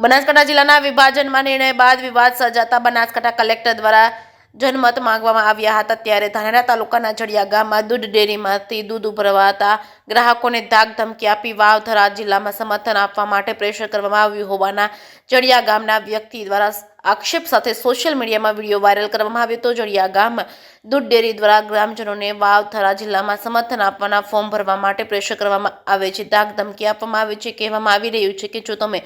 બનાસકાંઠા જિલ્લાના વિભાજનમાં નિર્ણય બાદ વિવાદ સર્જાતા બનાસકાંઠા કલેક્ટર દ્વારા જનમત માંગવામાં આવ્યા હતા। ત્યારે ધાનેરા તાલુકાના જડિયા ગામમાં દૂધ ડેરીમાંથી દૂધ ઉભરાવતા ગ્રાહકોને ધાક ધમકી આપી વાવથરા જિલ્લામાં સમર્થન આપવા માટે પ્રેશર કરવામાં આવ્યું હોવાના જડિયા ગામના વ્યક્તિ દ્વારા આક્ષેપ સાથે સોશિયલ મીડિયામાં વિડીયો વાયરલ કરવામાં આવ્યો હતો। જડિયા ગામમાં દૂધ ડેરી દ્વારા ગ્રામજનોને વાવથરા જિલ્લામાં સમર્થન આપવાના ફોર્મ ભરવા માટે પ્રેશર કરવામાં આવે છે, ધાક ધમકી આપવામાં આવે છે। કહેવામાં આવી રહ્યું છે કે જો તમે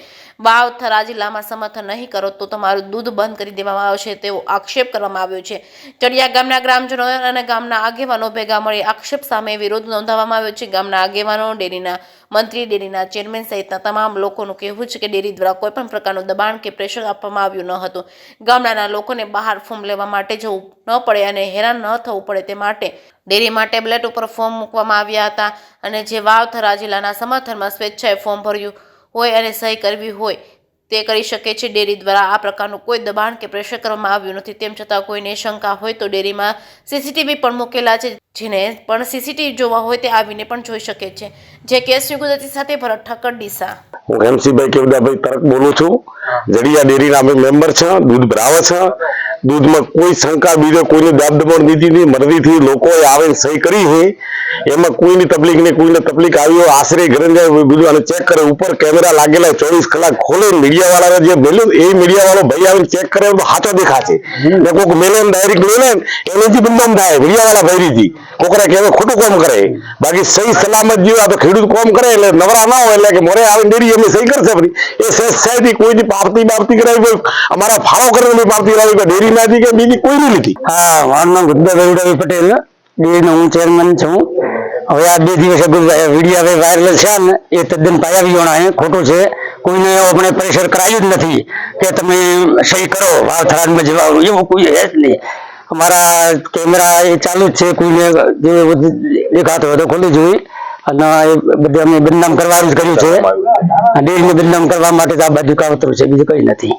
વાવથરા જિલ્લામાં સમર્થન નહીં કરો તો તમારું દૂધ બંધ કરી દેવામાં આવશે તેવો આક્ષેપ કરવામાં આવ્યો છે। જડિયા ગામના ગ્રામજનો અને ગામના આગેવાનો ભેગા મળી આક્ષેપ સામે વિરોધ નોંધાવવામાં આવ્યો છે। ગામના આગેવાનો, ડેરીના મંત્રી, ડેરીના ચેરમેન સહિતના તમામ લોકોનું કહેવું છે કે ડેરી દ્વારા કોઈપણ પ્રકારનું દબાણ કે પ્રેશર આપવામાં આવ્યું ન હતું। ગામડાના લોકોને બહાર ફોર્મ લેવા માટે જવું ન પડે અને હેરાન ન થવું પડે તે માટે ડેરીમાં ટેબ્લેટ ઉપર ફોર્મ મૂકવામાં આવ્યા હતા અને જે વાવથરા જિલ્લાના સમર્થનમાં સ્વેચ્છાએ ફોર્મ ભર્યું હોય અને સહી કરવી હોય તે કરી શકે છે। ડેરી દ્વારા આ પ્રકારનું કોઈ દબાણ કે પ્રેશર કરવામાં આવ્યું નથી। તેમ છતાં કોઈને શંકા હોય તો ડેરીમાં સીસીટીવી પણ મૂકેલા છે, જેને પણ સીસીટીવી જોવા હોય તે આવીને પણ જોઈ શકે છે। જે કેસ ગુજરાતી સાથે ભરત ઠક્કર ડીસા। હું MC કેવડાભાઈ તરક બોલું છું। જડિયા ડેરીના અમે મેમ્બર છે। દૂધ ભરાવે છે। દૂધમાં કોઈ શંકા બીજો કોઈને દાબદબાણ નીતિ ની મરજીથી લોકોએ આવીને સહી કરી છે। એમાં કોઈની તકલીફ નહીં, કોઈને તકલીફ આવી હોય આશરે ઘરે જાય બીજું અને ચેક કરે। ઉપર કેમેરા લાગેલા 24 કલાક ખોલે। મીડિયા વાળાને જે મેલ્યું એ મીડિયા વાળો ભાઈ આવીને ચેક કરે તો સાચો દેખાશે ને કોઈક મેલે ડાયરેક્ટ મેલે એનેથી બદનામ થાય મીડિયા વાળા ભૈરીથી કોકરા કે ખોટું કામ કરે। બાકી સહી સલામત જીવ આ તો ખેડૂત કામ કરે એટલે નવરા ના હોય એટલે કે મોરે આવીને ડેરી એમને સહી કરશે ફરી એ સહેજથી કોઈની પાવતી કરાવી અમારા ફાળો કરીને પાવતી કરાવી ડેરી માંથી કે બીજી કોઈ નહીં લીધી। હા, મારું નામ ગુદ્દાભાઈ પટેલ, ડેરીનો હું ચેરમેન છું। હવે આ 2 દિવસ વિડીયો હવે વાયરલ છે ને એ તદ્દન પાયાવિહોણા ખોટું છે। કોઈને આપણે પ્રેશર કરાયું જ નથી કે તમે સહી કરો વાવથરામાં જવા, એવું કોઈ હે જ નહીં। અમારા કેમેરા એ ચાલુ જ છે, કોઈને જે દેખાતો હોય તો ખોલી જોઈએ અને એ બધે અમે બદનામ કરવાનું જ કર્યું છે। ડેરીને બદનામ કરવા માટે આ બાજુ કાવતરું છે, બીજું કંઈ નથી।